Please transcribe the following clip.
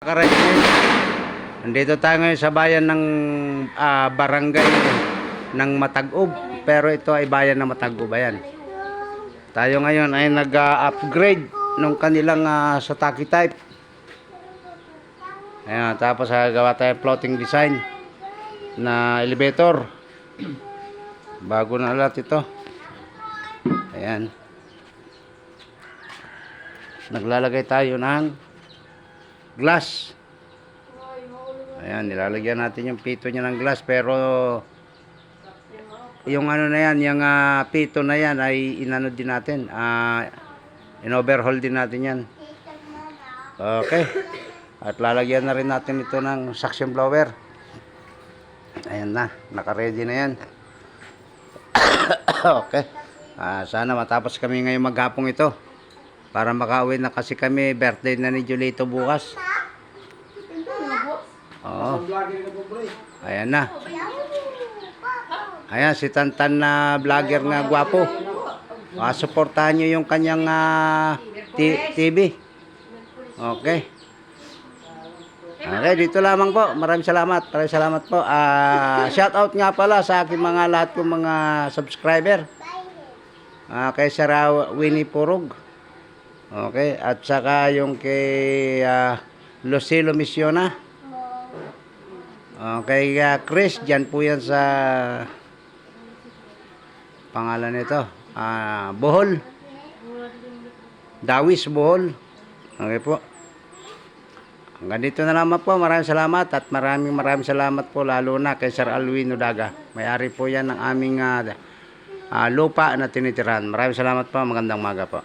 Karayumin. Nandito tayo ngayon sa bayan ng barangay ng Matag-Ub. Pero ito ay bayan ng Matag-Ub. Ayan. Tayo ngayon ay nag-upgrade nung kanilang Sataki type. Ayan, tapos gawa tayo floating design na elevator. Bago na lahat ito. Ayan. Naglalagay tayo ng glass. Ayan, nilalagyan natin yung pito niya ng glass, pero yung ano na yan, yung pito na yan ay inano din natin, in-overhaul din natin yan. Okay. At lalagyan na rin natin ito ng suction blower. Ayan na, naka-ready na yan. Okay. Sana matapos kami ngayong maghapong ito para makauwi na, kasi kami birthday na ni Julito bukas. Oo. Ayan na. Ayan si Tantan na vlogger nga gwapo. Suportahan nyo yung kanyang TV. Okay. Okay, dito lamang po. Maraming salamat. Maraming salamat po. Shout out nga pala sa aking mga lahat kong mga subscriber. Kay Sir Winnie Purog. Okay, at saka yung kay Lucilo Misiona. Okay, Chris, dyan po yan sa pangalan nito. Bohol. Dawis Bohol. Okay po. Hanggang dito na naman po. Maraming salamat at maraming salamat po lalo na kay Sir Alwin Udaga. May-ari po yan ng aming lupa na tinitirahan. Maraming salamat po. Magandang umaga po.